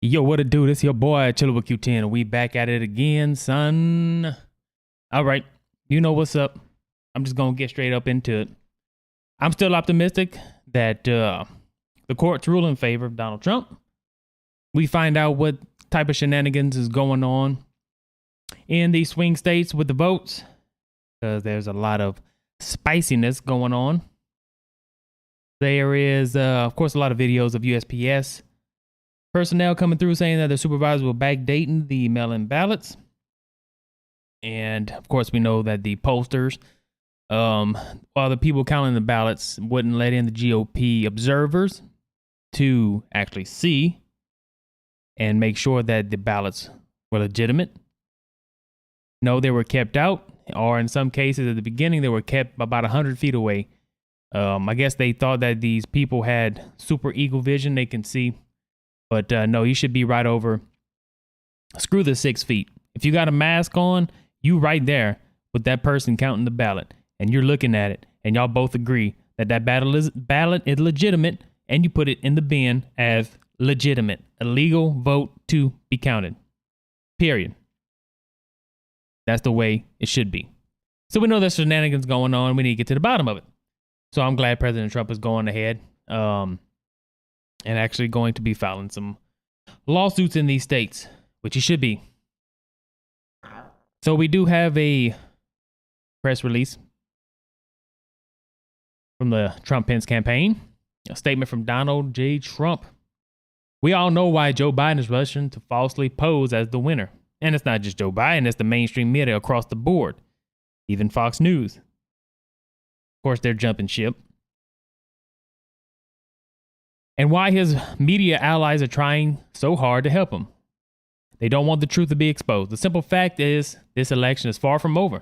Yo, what it do? This your boy, Chilla with Q10, and we back at it again, son. All right, you know what's up. I'm just gonna get straight up into it. I'm still optimistic that the courts rule in favor of Donald Trump. We find out what type of shenanigans is going on in these swing states with the votes, because there's a lot of spiciness going on. There is, of course, a lot of videos of USPS personnel coming through saying that the supervisors will backdating the mail-in ballots. And of course, we know that the pollsters, while the people counting the ballots wouldn't let in the GOP observers to actually see and make sure that the ballots were legitimate. No, they were kept out, or in some cases at the beginning, they were kept about 100 feet away. I guess they thought that these people had super eagle vision, they can see. But no, you should be right over. Screw the 6 feet. If you got a mask on, you right there with that person counting the ballot, and you're looking at it, and y'all both agree that that ballot is legitimate, and you put it in the bin as legitimate, a legal vote to be counted. Period. That's the way it should be. So we know there's shenanigans going on. We need to get to the bottom of it. So I'm glad President Trump is going ahead. And actually going to be filing some lawsuits in these states, which he should be. So we do have a press release from the Trump-Pence campaign, a statement from Donald J. Trump. We all know why Joe Biden is rushing to falsely pose as the winner. And it's not just Joe Biden, it's the mainstream media across the board, even Fox News. Of course, they're jumping ship. And why his media allies are trying so hard to help him. They don't want the truth to be exposed. The simple fact is, this election is far from over.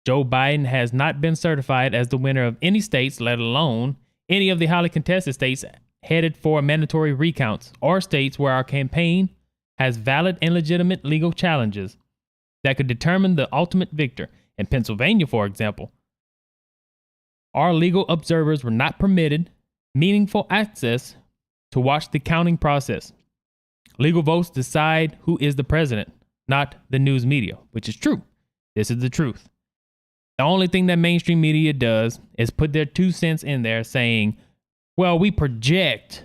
Joe Biden has not been certified as the winner of any states, let alone any of the highly contested states headed for mandatory recounts, or states where our campaign has valid and legitimate legal challenges that could determine the ultimate victor. In Pennsylvania, for example, our legal observers were not permitted meaningful access to watch the counting process. Legal votes decide who is the president, not the news media, which is true. This is the truth. The only thing that mainstream media does is put their 2 cents in there saying, well, we project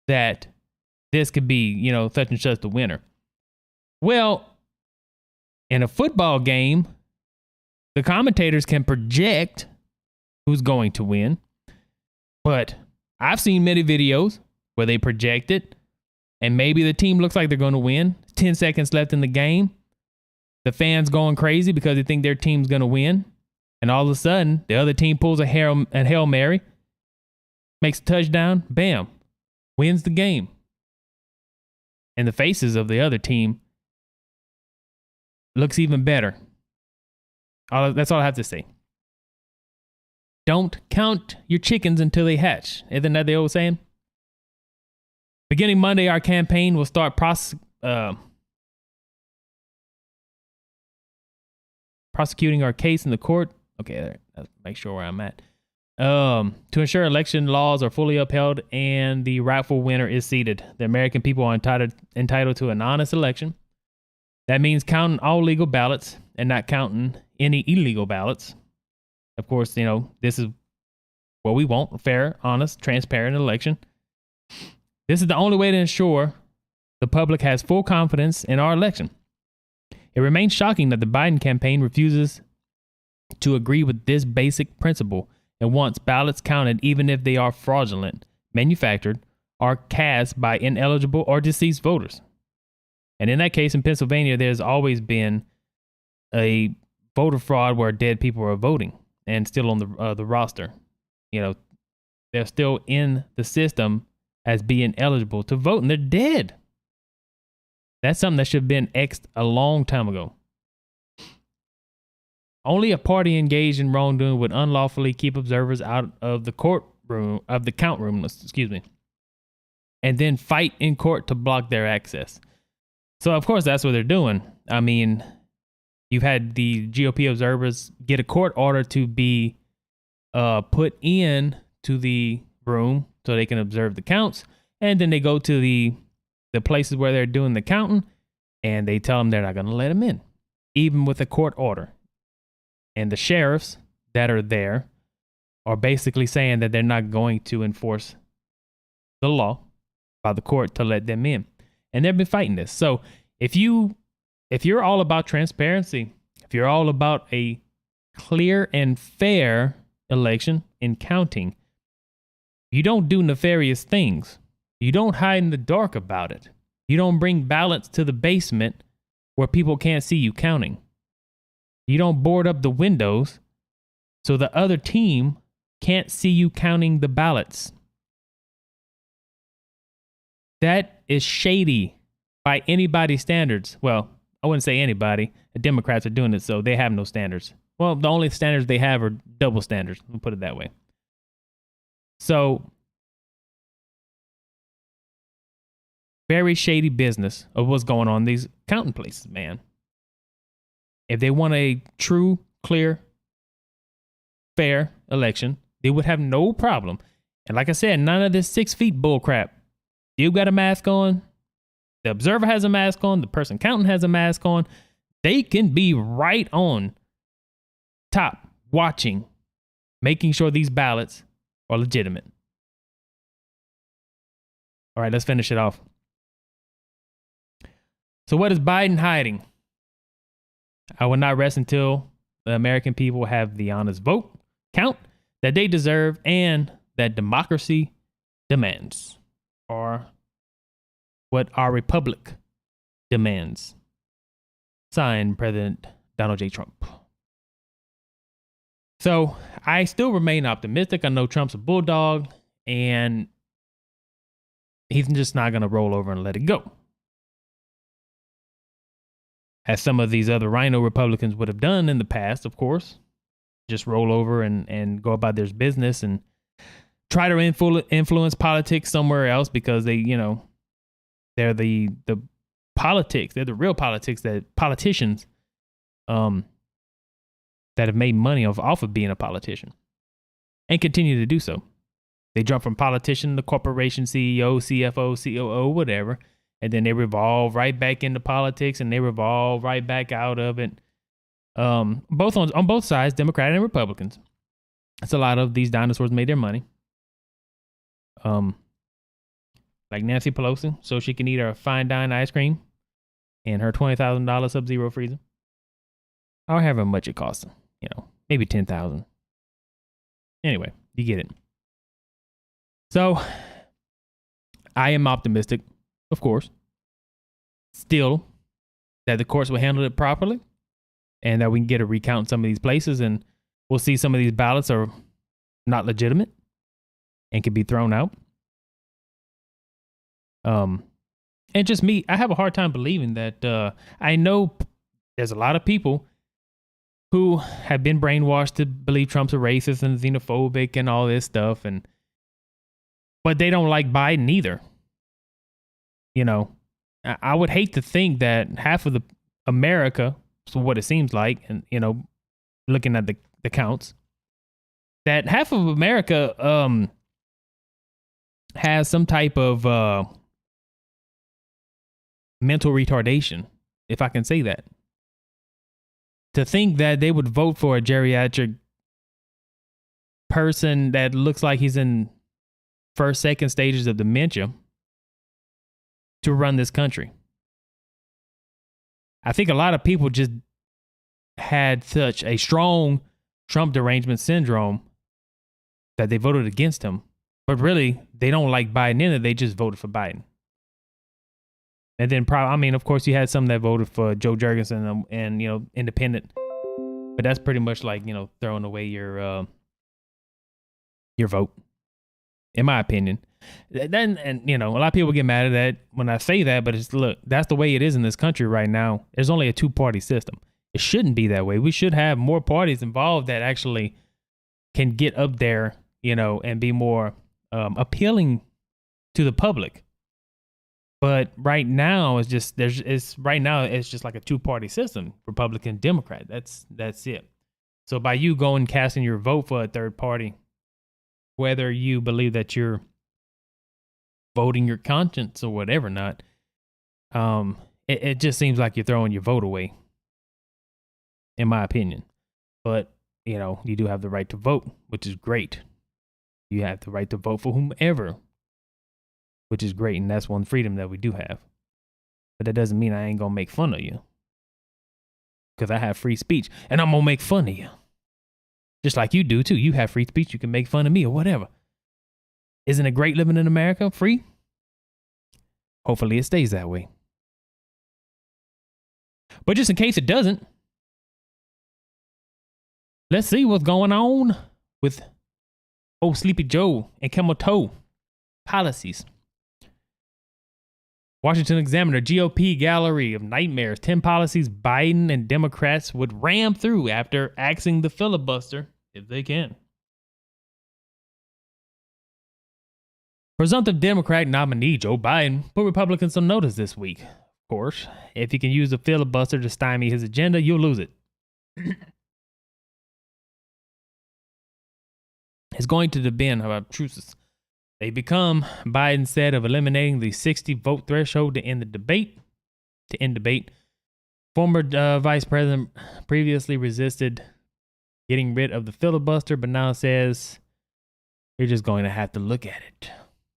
that this could be, such and such the winner. Well, in a football game, the commentators can project who's going to win. But I've seen many videos where they project it, and maybe the team looks like they're going to win. 10 seconds left in the game. The fans going crazy because they think their team's going to win. And all of a sudden, the other team pulls a Hail Mary, makes a touchdown, bam, wins the game. And the faces of the other team looks even better. That's all I have to say. Don't count your chickens until they hatch. Isn't that the old saying? Beginning Monday, our campaign will start prosecuting our case in the court. Okay, let's make sure where I'm at. To ensure election laws are fully upheld and the rightful winner is seated. The American people are entitled to an honest election. That means counting all legal ballots and not counting any illegal ballots. Of course, this is what we want: a fair, honest, transparent election. This is the only way to ensure the public has full confidence in our election. It remains shocking that the Biden campaign refuses to agree with this basic principle and wants ballots counted even if they are fraudulent, manufactured, or cast by ineligible or deceased voters. And in that case, in Pennsylvania, there's always been a voter fraud where dead people are voting and still on the roster. They're still in the system as being eligible to vote, and they're dead. That's something that should have been X'd a long time ago. Only a party engaged in wrongdoing would unlawfully keep observers out of the count room, and then fight in court to block their access. So, of course, that's what they're doing. I mean, you've had the GOP observers get a court order to be put in to the room so they can observe the counts, and then they go to the the places where they're doing the counting, and they tell them they're not going to let them in, even with a court order. And the sheriffs that are there are basically saying that they're not going to enforce the law by the court to let them in. And they've been fighting this. So if you're all about transparency, if you're all about a clear and fair election in counting, you don't do nefarious things. You don't hide in the dark about it. You don't bring ballots to the basement where people can't see you counting. You don't board up the windows so the other team can't see you counting the ballots. That is shady by anybody's standards. Well, I wouldn't say anybody. The Democrats are doing it, so they have no standards. Well, the only standards they have are double standards. We'll put it that way. So, very shady business of what's going on in these counting places, man. If they want a true, clear, fair election, they would have no problem. And like I said, none of this 6 feet bull crap. You got a mask on. The observer has a mask on. The person counting has a mask on. They can be right on top, watching, making sure these ballots are legitimate. All right, let's finish it off. So what is Biden hiding? I will not rest until the American people have the honest vote count that they deserve and that democracy demands, or what our republic demands. Signed, President Donald J. Trump. So I still remain optimistic. I know Trump's a bulldog, and he's just not going to roll over and let it go, as some of these other rhino Republicans would have done in the past, of course. Just roll over and go about their business and try to influence politics somewhere else because they, they're the politics. They're the real politics, that politicians that have made money off of being a politician and continue to do so. They jump from politician to corporation CEO, CFO, COO, whatever, and then they revolve right back into politics and they revolve right back out of it. Both on both sides, Democrat and Republicans. That's a lot of these dinosaurs made their money. Like Nancy Pelosi, so she can eat her fine dine ice cream and her $20,000 Sub-Zero freezer. Or however much it costs, maybe $10,000. Anyway, you get it. So, I am optimistic, of course, still, that the courts will handle it properly and that we can get a recount in some of these places and we'll see some of these ballots are not legitimate and can be thrown out. And just me, I have a hard time believing that I know there's a lot of people who have been brainwashed to believe Trump's a racist and xenophobic and all this stuff, but they don't like Biden either. I would hate to think that half of the America, so what it seems like, and looking at the counts, that half of America has some type of mental retardation, if I can say that. To think that they would vote for a geriatric person that looks like he's in first, second stages of dementia to run this country. I think a lot of people just had such a strong Trump derangement syndrome that they voted against him. But really, they don't like Biden in it. They just voted for Biden. And then, of course, you had some that voted for Joe Jurgensen and independent. But that's pretty much like, throwing away your vote, in my opinion. Then, a lot of people get mad at that when I say that, but look, that's the way it is in this country right now. There's only a 2-party system. It shouldn't be that way. We should have more parties involved that actually can get up there, and be more appealing to the public. But right now it's just it's just like a 2-party system, Republican, Democrat. That's it. So by you going casting your vote for a third party, whether you believe that you're voting your conscience or whatever not, it just seems like you're throwing your vote away, in my opinion. But, you do have the right to vote, which is great. You have the right to vote for whomever, which is great. And that's one freedom that we do have. But that doesn't mean I ain't going to make fun of you. Because I have free speech and I'm going to make fun of you. Just like you do too. You have free speech. You can make fun of me or whatever. Isn't it great living in America? Free? Hopefully it stays that way. But just in case it doesn't, let's see what's going on with old Sleepy Joe and KamelToe's policies. Washington Examiner, GOP gallery of nightmares. 10 policies Biden and Democrats would ram through after axing the filibuster if they can. Presumptive Democrat nominee Joe Biden put Republicans on notice this week. Of course, if you can use the filibuster to stymie his agenda, you'll lose it. It's going to depend how obtrusive they become. Biden said of eliminating the 60 vote threshold to end debate. Former vice president previously resisted getting rid of the filibuster, but now says you're just going to have to look at it.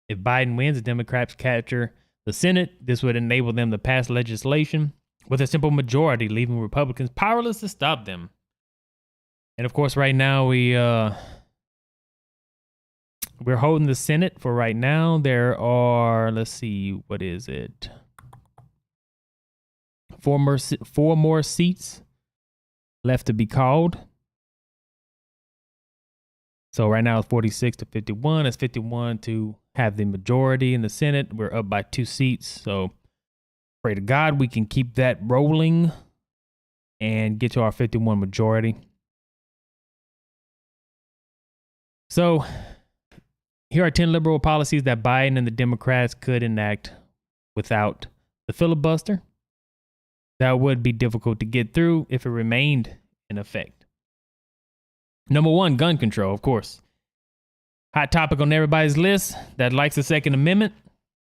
If Biden wins, the Democrats capture the Senate. This would enable them to pass legislation with a simple majority, leaving Republicans powerless to stop them. And of course, right now we're holding the Senate for right now. There are, let's see, what is it? Four more seats left to be called. So right now it's 46 to 51. It's 51 to have the majority in the Senate. We're up by 2 seats. So pray to God we can keep that rolling and get to our 51 majority. So here are 10 liberal policies that Biden and the Democrats could enact without the filibuster. That would be difficult to get through if it remained in effect. Number 1, gun control, of course. Hot topic on everybody's list that likes the Second Amendment,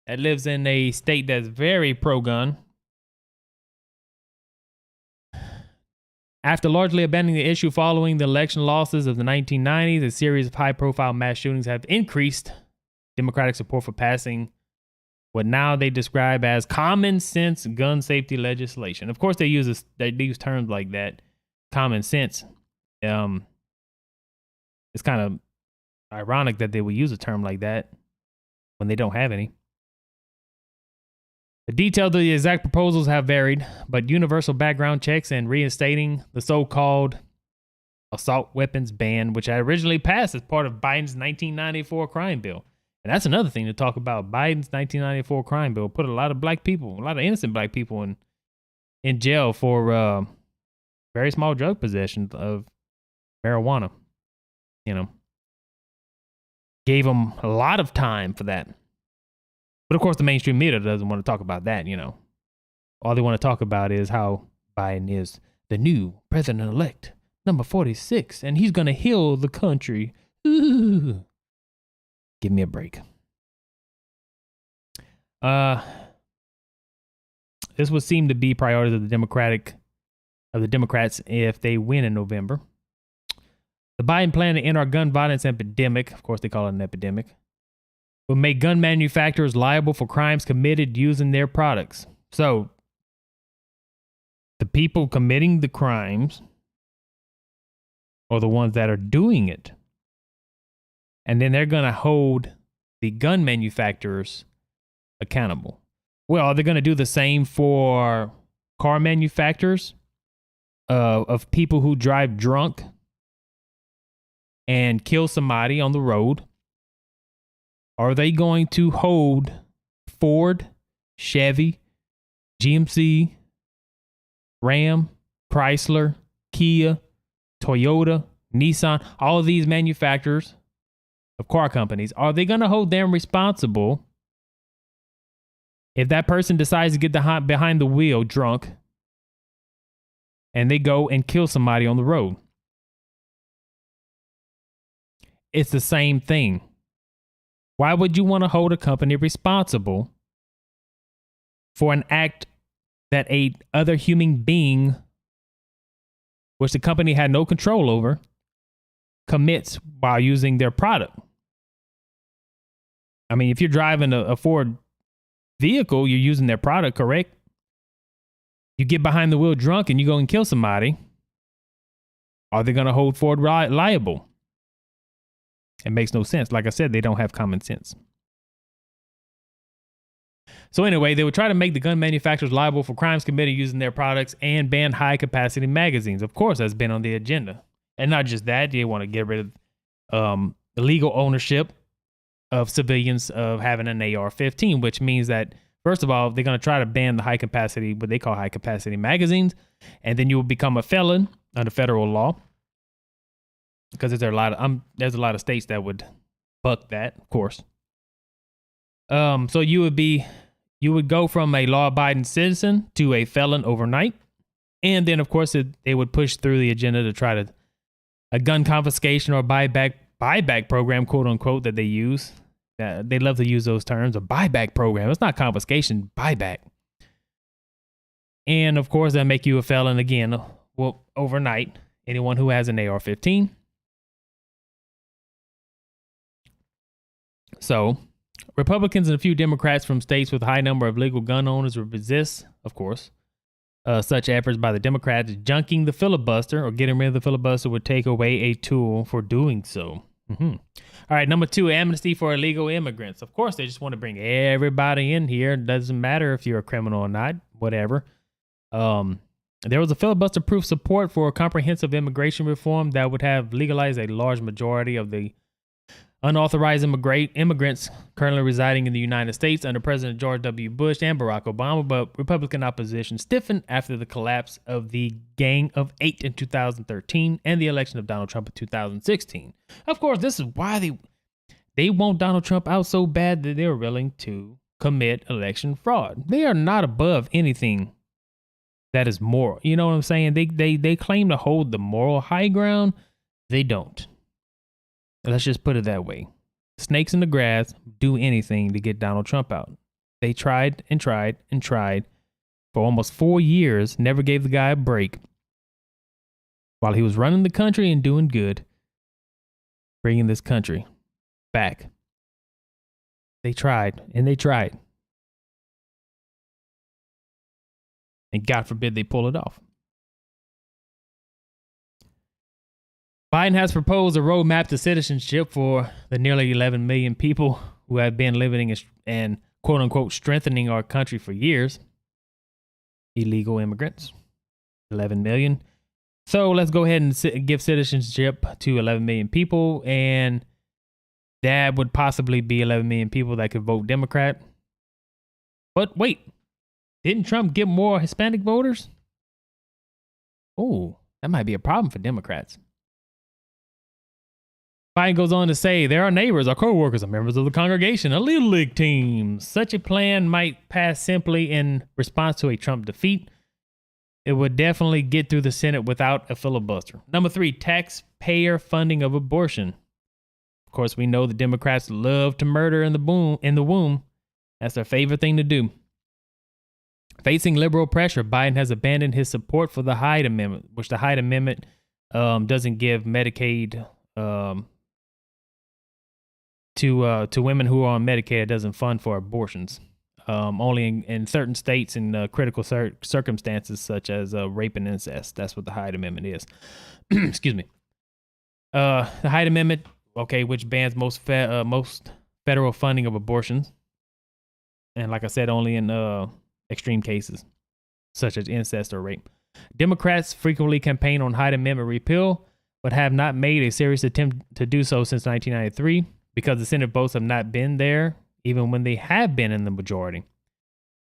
that lives in a state that's very pro-gun. After largely abandoning the issue following the election losses of the 1990s, a series of high-profile mass shootings have increased Democratic support for passing what now they describe as common sense gun safety legislation. Of course, they use terms like that, common sense. It's kind of ironic that they would use a term like that when they don't have any. The details of the exact proposals have varied, but universal background checks and reinstating the so-called assault weapons ban, which had originally passed as part of Biden's 1994 crime bill. And that's another thing to talk about. Biden's 1994 crime bill put a lot of black people, a lot of innocent black people in jail for very small drug possession of marijuana. Gave them a lot of time for that. But of course, the mainstream media doesn't want to talk about that, All they want to talk about is how Biden is the new president-elect, number 46, and he's going to heal the country. Ooh. Give me a break. This would seem to be priorities of the Democrats if they win in November. The Biden plan to end our gun violence epidemic, of course they call it an epidemic, will make gun manufacturers liable for crimes committed using their products. So, the people committing the crimes are the ones that are doing it. And then they're going to hold the gun manufacturers accountable. Well, are they going to do the same for car manufacturers of people who drive drunk and kill somebody on the road? Are they going to hold Ford, Chevy, GMC, Ram, Chrysler, Kia, Toyota, Nissan, all of these manufacturers of car companies, are they going to hold them responsible if that person decides to get behind the wheel drunk and they go and kill somebody on the road? It's the same thing. Why would you want to hold a company responsible for an act that a other human being, which the company had no control over, commits while using their product. I mean, if you're driving a Ford vehicle, you're using their product, correct? You get behind the wheel drunk and you go and kill somebody. Are they going to hold Ford liable? It makes no sense. Like I said, they don't have common sense. So anyway, they would try to make the gun manufacturers liable for crimes committed using their products and ban high-capacity magazines. Of course, that's been on the agenda. And not just that, they want to get rid of illegal ownership of civilians of having an AR-15, which means that, first of all, they're going to try to ban the high-capacity, what they call high-capacity magazines, and then you will become a felon under federal law. Because there's a lot of states that would buck that, of course. So you would go from a law-abiding citizen to a felon overnight. And then, of course, they would push through the agenda to try to a gun confiscation or buyback program, quote unquote, that they use. They love to use those terms, a buyback program. It's not confiscation, buyback. And, of course, they'll make you a felon again, well, overnight. Anyone who has an AR-15. So, Republicans and a few Democrats from states with a high number of legal gun owners would resist, of course, such efforts by the Democrats. Junking the filibuster or getting rid of the filibuster would take away a tool for doing so. All right, number 2, amnesty for illegal immigrants. Of course, they just want to bring everybody in here. It doesn't matter if you're a criminal or not, whatever. There was a filibuster-proof support for a comprehensive immigration reform that would have legalized a large majority of the unauthorized immigrants currently residing in the United States under President George W. Bush and Barack Obama, but Republican opposition stiffened after the collapse of the Gang of Eight in 2013 and the election of Donald Trump in 2016. Of course, this is why they want Donald Trump out so bad that they're willing to commit election fraud. They are not above anything that is moral. You know what I'm saying? They claim to hold the moral high ground. They don't. Let's just put it that way. Snakes in the grass do anything to get Donald Trump out. They tried and tried and tried for almost 4 years, never gave the guy a break. While he was running the country and doing good, bringing this country back. They tried and they tried. And God forbid they pull it off. Biden has proposed a roadmap to citizenship for the nearly 11 million people who have been living and quote unquote strengthening our country for years. Illegal immigrants, 11 million. So let's go ahead and give citizenship to 11 million people. And that would possibly be 11 million people that could vote Democrat. But wait, didn't Trump get more Hispanic voters? Oh, that might be a problem for Democrats. Biden goes on to say, there are neighbors, our co-workers, are members of the congregation, a Little League team. Such a plan might pass simply in response to a Trump defeat. It would definitely get through the Senate without a filibuster. Number 3, taxpayer funding of abortion. Of course, we know the Democrats love to murder in the womb. That's their favorite thing to do. Facing liberal pressure, Biden has abandoned his support for the Hyde Amendment, which the Hyde Amendment doesn't give Medicaid to women who are on Medicaid. It doesn't fund for abortions. Only in certain states in critical circumstances such as rape and incest. That's what the Hyde Amendment is. Excuse me. The Hyde Amendment, okay, which bans most federal funding of abortions. And like I said, only in extreme cases such as incest or rape. Democrats frequently campaign on Hyde Amendment repeal, but have not made a serious attempt to do so since 1993 because the Senate votes have not been there, even when they have been in the majority.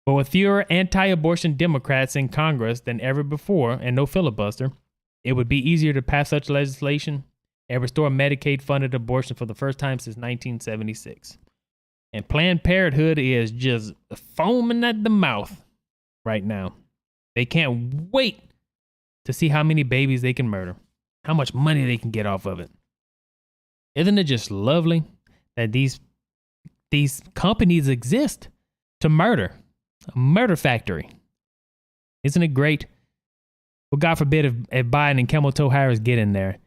But with fewer anti-abortion Democrats in Congress than ever before and no filibuster, it would be easier to pass such legislation and restore Medicaid-funded abortion for the first time since 1976. And Planned Parenthood is just foaming at the mouth right now. They can't wait to see how many babies they can murder, how much money they can get off of it. Isn't it just lovely that these companies exist to murder? a murder factory. Isn't it great? Well, God forbid if Biden and KamelToe's Harris get in there,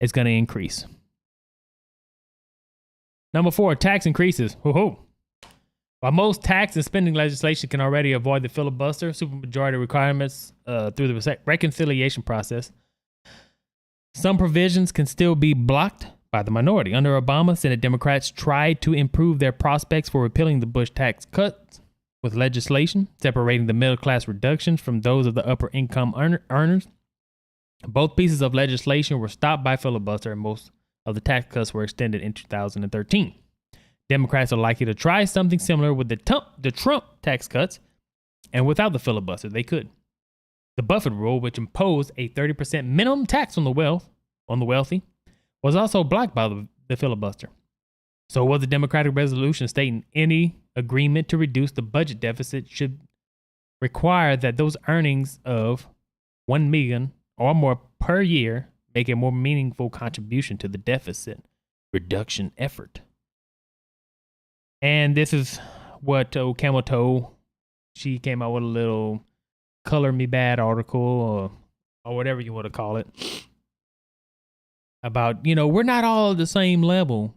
it's going to increase. Number 4, tax increases. Whoa. While most tax and spending legislation can already avoid the filibuster, supermajority requirements through the reconciliation process, some provisions can still be blocked by the minority. Under Obama, Senate Democrats tried to improve their prospects for repealing the Bush tax cuts with legislation separating the middle class reductions from those of the upper income earners. Both pieces of legislation were stopped by filibuster, and most of the tax cuts were extended in 2013. Democrats are likely to try something similar with the Trump tax cuts, and without the filibuster, they could. The Buffett rule, which imposed a 30% minimum tax on the wealthy, was also blocked by the filibuster. So was the Democratic resolution stating any agreement to reduce the budget deficit should require that those earnings of $1 million or more per year make a more meaningful contribution to the deficit reduction effort. And this is what KamelToe, she came out with a little color me bad article or whatever you want to call it about, we're not all at the same level.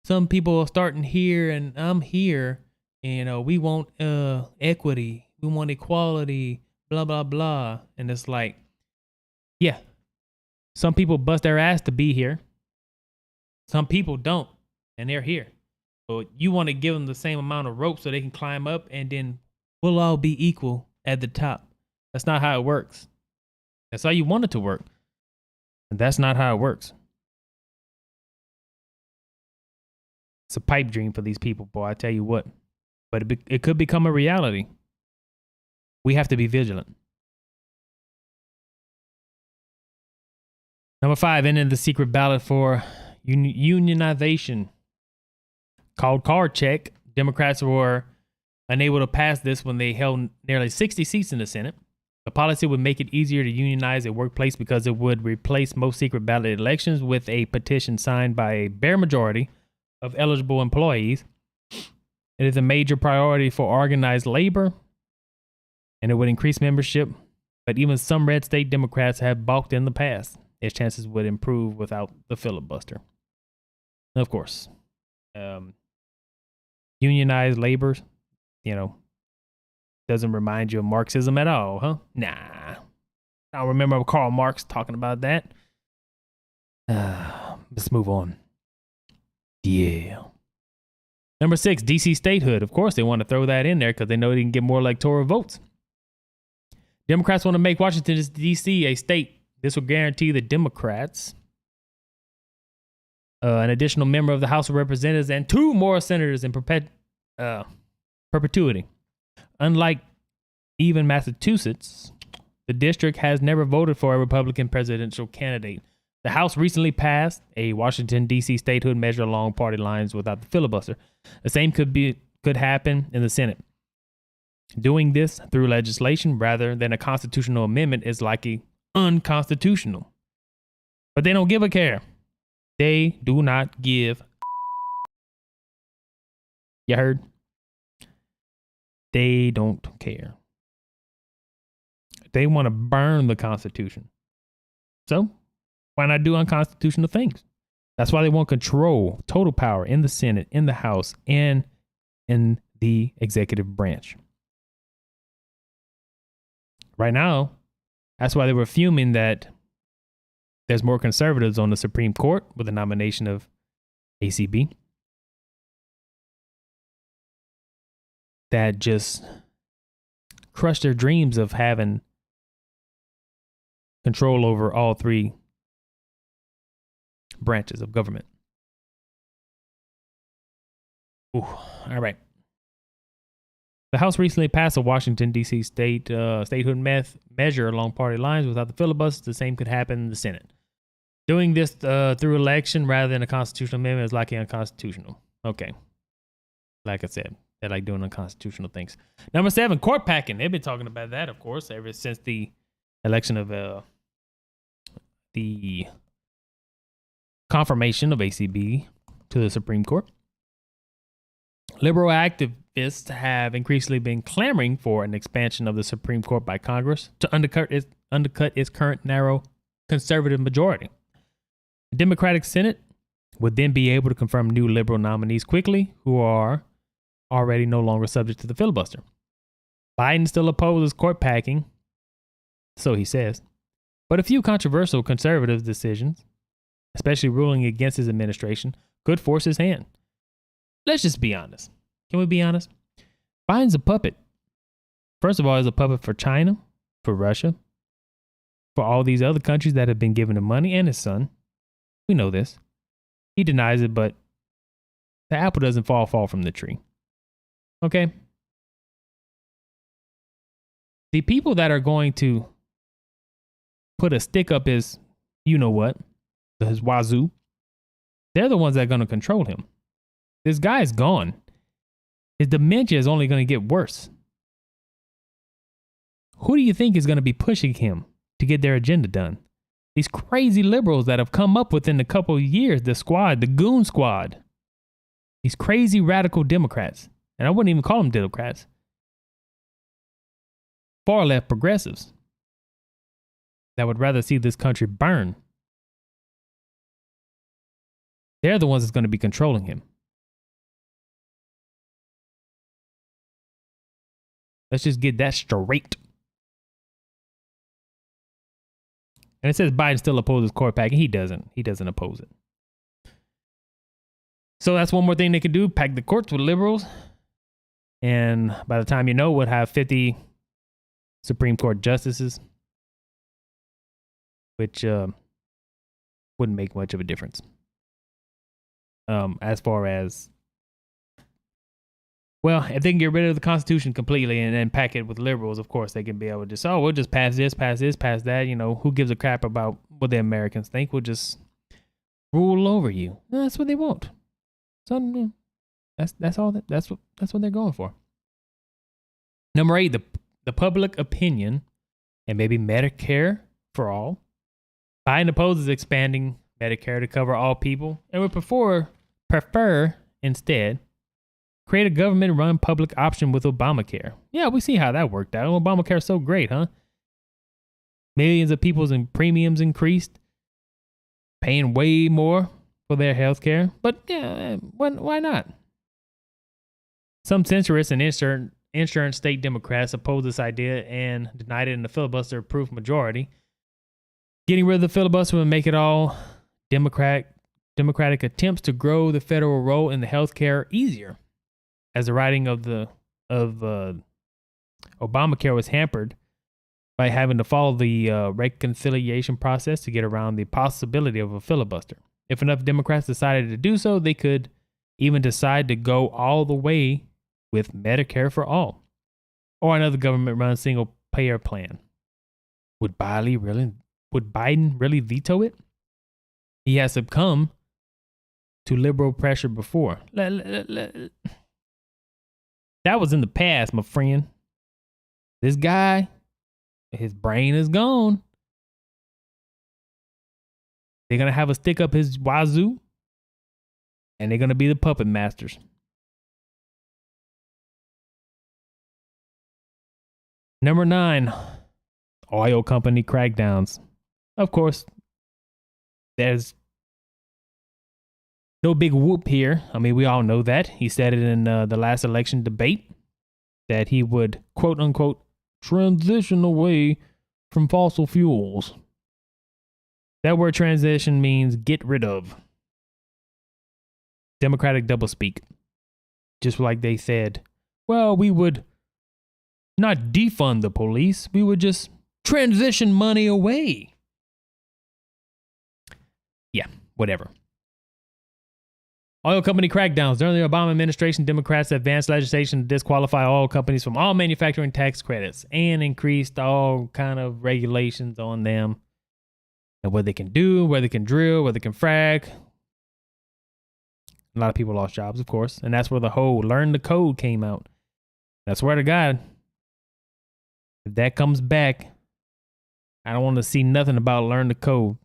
Some people are starting here and I'm here, and we want equity, we want equality, blah, blah, blah. And it's like, yeah, some people bust their ass to be here. Some people don't, and they're here. So you want to give them the same amount of rope so they can climb up, and then we'll all be equal at the top. That's not how it works. That's how you want it to work. And that's not how it works. It's a pipe dream for these people, boy, I tell you what. But it could become a reality. We have to be vigilant. Number 5, ending the secret ballot for unionization. Called card check. Democrats were unable to pass this when they held nearly 60 seats in the Senate. The policy would make it easier to unionize a workplace because it would replace most secret ballot elections with a petition signed by a bare majority of eligible employees. It is a major priority for organized labor, and it would increase membership. But even some red state Democrats have balked in the past. Its chances would improve without the filibuster. Of course, unionized labor, doesn't remind you of Marxism at all, huh? Nah. I don't remember Karl Marx talking about that. Let's move on. Yeah. Number 6, DC statehood. Of course, they want to throw that in there because they know they can get more electoral votes. Democrats want to make Washington, D.C. a state. This will guarantee the Democrats an additional member of the House of Representatives and 2 more senators in perpetuity. Unlike even Massachusetts, the district has never voted for a Republican presidential candidate. The House recently passed a Washington, D.C. statehood measure along party lines without the filibuster. The same could happen in the Senate. Doing this through legislation rather than a constitutional amendment is likely unconstitutional. But they don't give a care. They do not give. You heard? They don't care. They want to burn the Constitution. So why not do unconstitutional things? That's why they want control, total power in the Senate, in the House, and in the executive branch. Right now, that's why they were fuming that there's more conservatives on the Supreme Court with the nomination of ACB that just crushed their dreams of having control over all 3 branches of government. Ooh, all right. The House recently passed a Washington, D.C. statehood measure along party lines without the filibuster. The same could happen in the Senate. Doing this through election rather than a constitutional amendment is likely unconstitutional. Okay. Like I said, they like doing unconstitutional things. Number 7, court packing. They've been talking about that, of course, ever since the election of the confirmation of ACB to the Supreme Court. Liberal activists have increasingly been clamoring for an expansion of the Supreme Court by Congress to undercut its current narrow conservative majority. The Democratic Senate would then be able to confirm new liberal nominees quickly who are already no longer subject to the filibuster. Biden still opposes court packing, so he says, but a few controversial conservative decisions, especially ruling against his administration, could force his hand. Let's just be honest. Can we be honest? Biden's a puppet. First of all, he's a puppet for China, for Russia, for all these other countries that have been giving him money, and his son. We know this. He denies it, but the apple doesn't fall from the tree. Okay? The people that are going to put a stick up his, you know what, his wazoo, they're the ones that are going to control him. This guy is gone. His dementia is only going to get worse. Who do you think is going to be pushing him to get their agenda done? These crazy liberals that have come up within a couple of years, the squad, the goon squad. These crazy radical Democrats. And I wouldn't even call them Democrats. Far left progressives that would rather see this country burn. They're the ones that's going to be controlling him. Let's just get that straight. And it says Biden still opposes court packing. He doesn't. He doesn't oppose it. So that's one more thing they could do. Pack the courts with liberals. And by the time you know, we'll have 50 Supreme Court justices. Which wouldn't make much of a difference. As far as, well, if they can get rid of the Constitution completely and then pack it with liberals, of course, they can be able to just, we'll just pass this, pass that. You know, who gives a crap about what the Americans think? We'll just rule over you. No, that's what they want. So that's all. That's what they're going for. Number 8, the public opinion and maybe Medicare for all. Biden opposes expanding Medicare to cover all people and would prefer instead create a government-run public option with Obamacare. Yeah, we see how that worked out. Obamacare is so great, huh? Millions of people's premiums increased, paying way more for their health care. But yeah, why not? Some censorists and insurance state Democrats oppose this idea and denied it in the filibuster-proof majority. Getting rid of the filibuster would make it all Democratic attempts to grow the federal role in the health care easier, as the writing of Obamacare was hampered by having to follow the reconciliation process to get around the possibility of a filibuster. If enough Democrats decided to do so, they could even decide to go all the way with Medicare for all, or another government-run single-payer plan. Would Biden really veto it? He has succumbed to liberal pressure before. That was in the past, my friend. This guy, his brain is gone. They're going to have a stick up his wazoo, and they're going to be the puppet masters. Number 9, oil company crackdowns. Of course, there's no big whoop here. I mean, we all know that. He said it in the last election debate that he would, quote unquote, transition away from fossil fuels. That word transition means get rid of. Democratic doublespeak. Just like they said, well, we would not defund the police. We would just transition money away. Yeah, whatever. Oil company crackdowns. During the Obama administration, Democrats advanced legislation to disqualify oil companies from all manufacturing tax credits and increased all kind of regulations on them and what they can do, where they can drill, where they can frack. A lot of people lost jobs, of course, and that's where the whole learn the code came out. I swear to God, if that comes back, I don't want to see nothing about learn the code.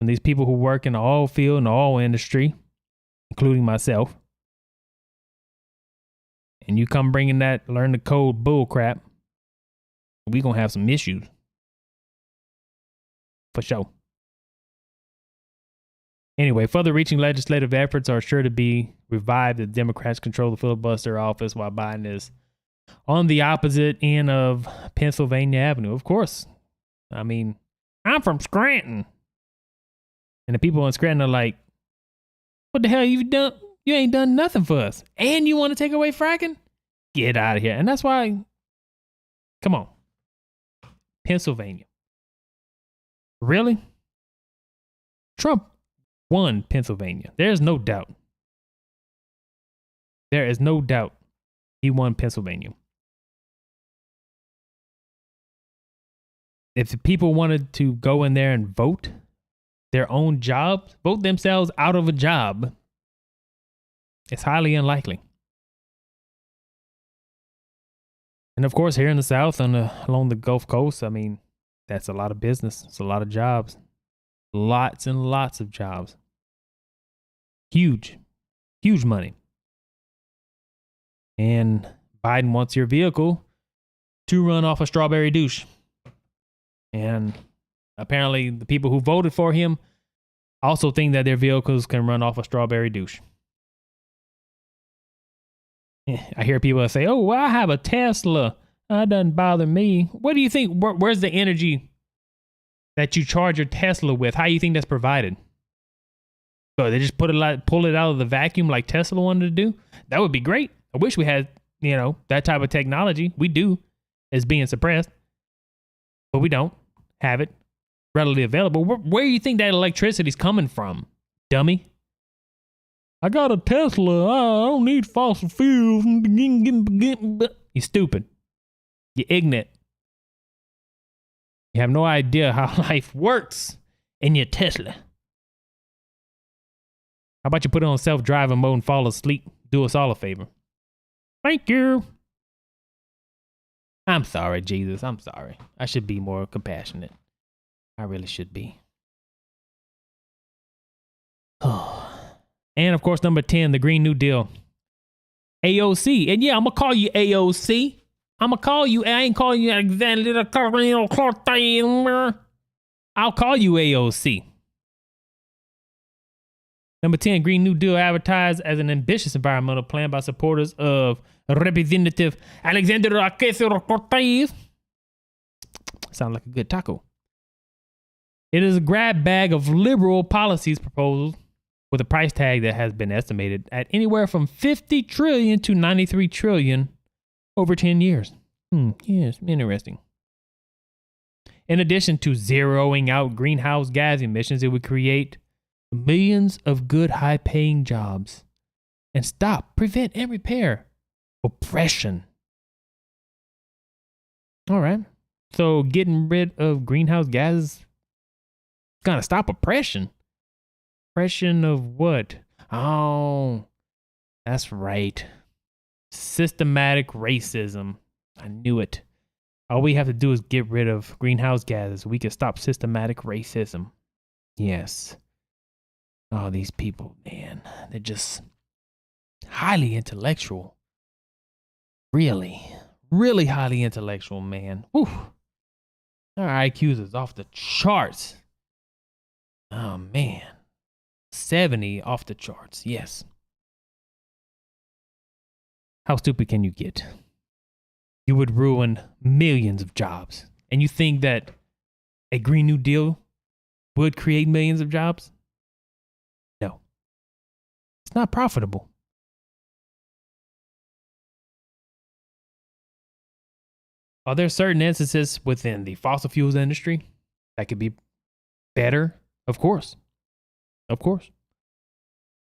And these people who work in the oil field and the oil industry, including myself, and you come bringing that learn the code bull crap, we gonna have some issues. For sure. Anyway, further reaching legislative efforts are sure to be revived if Democrats control the filibuster office while Biden is on the opposite end of Pennsylvania Avenue. Of course. I mean, I'm from Scranton. And the people in Scranton are like, what the hell you done? You ain't done nothing for us. And you want to take away fracking? Get out of here. And that's why, come on. Pennsylvania. Really? Trump won Pennsylvania. There's no doubt. There is no doubt he won Pennsylvania. If the people wanted to go in there and vote their own jobs, vote themselves out of a job, it's highly unlikely. And of course, here in the South, along the Gulf Coast, I mean, that's a lot of business. It's a lot of jobs. Lots and lots of jobs. Huge, huge money. And Biden wants your vehicle to run off a strawberry douche. And apparently the people who voted for him also think that their vehicles can run off a strawberry douche. I hear people say, oh, well, I have a Tesla. That doesn't bother me. What do you think? Where's the energy that you charge your Tesla with? How do you think that's provided? So they just pull it out of the vacuum like Tesla wanted to do? That would be great. I wish we had, that type of technology. We do. It's being suppressed. But we don't have it readily available. Where do you think that electricity's coming from, dummy? I got a Tesla. I don't need fossil fuels. You stupid. You're ignorant. You have no idea how life works in your Tesla. How about you put it on self-driving mode and fall asleep? Do us all a favor. Thank you. I'm sorry, Jesus. I'm sorry. I should be more compassionate. I really should be. And of course, number 10, the Green New Deal. AOC. And yeah, I'm going to call you AOC. I'm going to call you. I ain't calling you Alexander. I'll call you AOC. Number 10, Green New Deal advertised as an ambitious environmental plan by supporters of Representative Alexander Ocasio-Cortez. Sounds like a good taco. It is a grab bag of liberal policies proposals with a price tag that has been estimated at anywhere from 50 trillion to 93 trillion over 10 years. Yes, interesting. In addition to zeroing out greenhouse gas emissions, it would create millions of good, high-paying jobs and prevent, and repair oppression. All right. So getting rid of greenhouse gases is going to stop oppression. Oppression of what? Oh, that's right. Systematic racism. I knew it. All we have to do is get rid of greenhouse gases. We can stop systematic racism. Yes. Oh, these people, man. They're just highly intellectual. Really, really highly intellectual, man. Whew. Our IQs is off the charts. Oh, man. 70 off the charts. Yes. How stupid can you get? You would ruin millions of jobs. And you think that a Green New Deal would create millions of jobs? No. It's not profitable. Are there certain instances within the fossil fuels industry that could be better? Of course. Of course.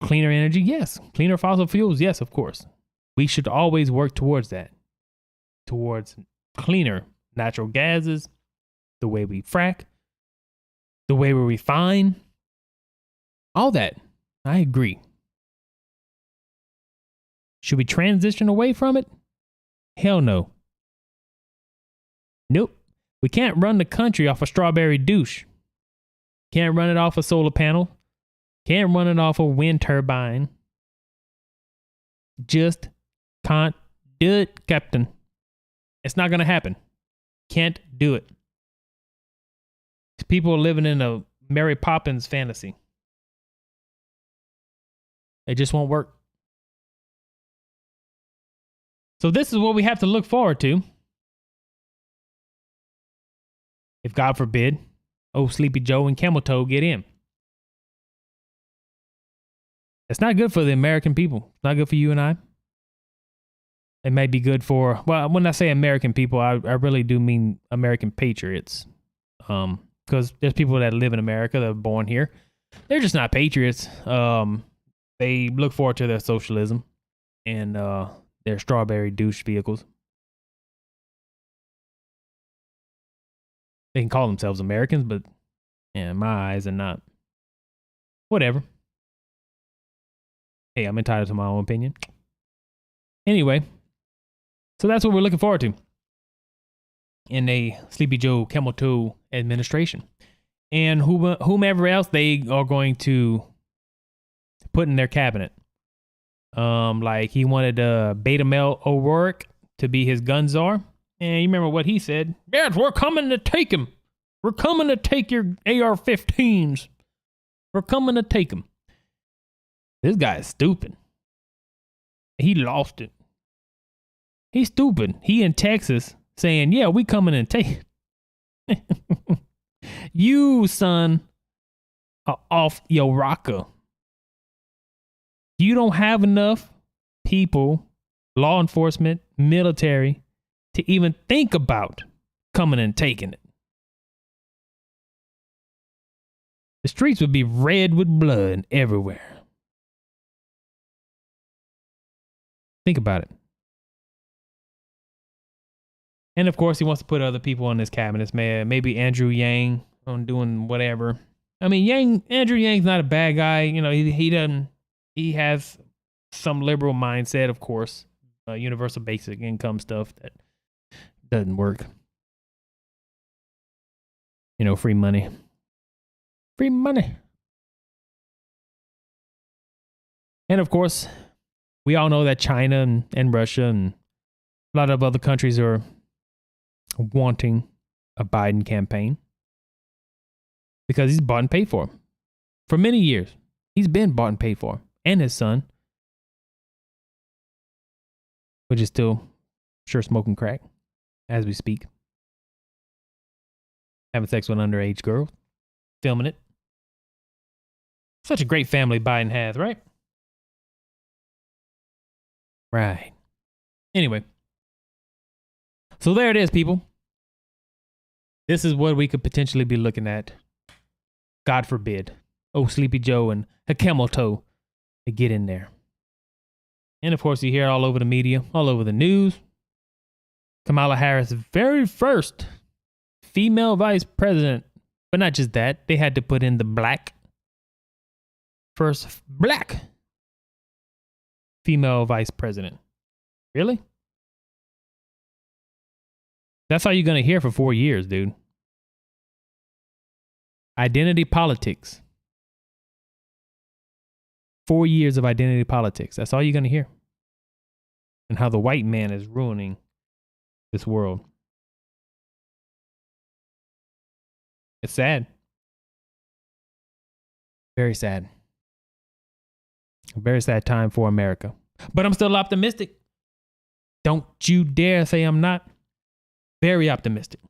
Cleaner energy? Yes. Cleaner fossil fuels? Yes, of course. We should always work towards that. Towards cleaner natural gases, the way we frack, the way we refine, all that. I agree. Should we transition away from it? Hell no. Nope. We can't run the country off a strawberry douche. Can't run it off a solar panel. Can't run it off a wind turbine. Just can't do it, Captain. It's not going to happen. Can't do it. People are living in a Mary Poppins fantasy. It just won't work. So this is what we have to look forward to. If God forbid, old Sleepy Joe and KamelToe get in. It's not good for the American people. It's not good for you and I. It may be good for, well, when I say American people, I really do mean American patriots. Because there's people that live in America that are born here. They're just not patriots. They look forward to their socialism and their strawberry douche vehicles. They can call themselves Americans, but yeah, in my eyes, they're not. Whatever. Hey, I'm entitled to my own opinion. Anyway, so that's what we're looking forward to in a Sleepy Joe KamelToe administration. And whomever else they are going to put in their cabinet. Like he wanted Beta Mel O'Rourke to be his gun czar. And you remember what he said? Yes, we're coming to take him. We're coming to take your AR-15s. We're coming to take him. This guy is stupid. He lost it. He's stupid. He in Texas saying, yeah, we coming and take you, son, are off your rocker. You don't have enough people, law enforcement, military, to even think about coming and taking it. The streets would be red with blood everywhere. Think about it. And of course, he wants to put other people on his cabinets, man. Maybe Andrew Yang on doing whatever. I mean, Andrew Yang's not a bad guy. You know, he has some liberal mindset, of course. Universal basic income stuff that doesn't work. You know, free money. Free money. And of course, we all know that China and Russia and a lot of other countries are wanting a Biden campaign because he's bought and paid for many years. He's been bought and paid for, and his son, which is still sure smoking crack as we speak, having sex with underage girls, filming it. Such a great family Biden has, right? Right. Anyway. So there it is, people. This is what we could potentially be looking at. God forbid. Oh, Sleepy Joe and KamelToe to get in there. And of course, you hear all over the media, all over the news. Kamala Harris, very first female vice president. But not just that. They had to put in the first black female vice president. Really? That's all you're going to hear for 4 years, dude. Identity politics. 4 years of identity politics. That's all you're going to hear. And how the white man is ruining this world. It's sad. Very sad. A very sad time for America. But I'm still optimistic. Don't you dare say I'm not. Very optimistic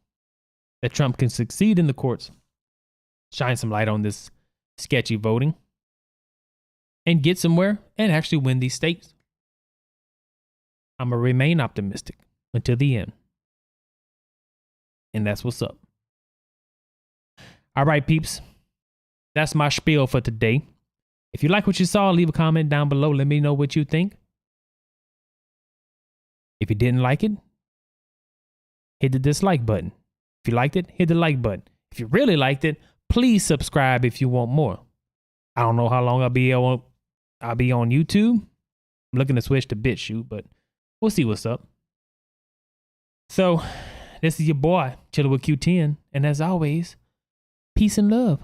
that Trump can succeed in the courts, shine some light on this sketchy voting, and get somewhere and actually win these states. I'm going to remain optimistic until the end. And that's what's up. All right, peeps. That's my spiel for today. If you like what you saw, leave a comment down below. Let me know what you think. If you didn't like it, hit the dislike button. If you liked it, hit the like button. If you really liked it, please subscribe if you want more. I don't know how long I'll be on YouTube. I'm looking to switch to BitChute, but we'll see what's up. So, this is your boy, Chillin' with Q10. And as always, peace and love.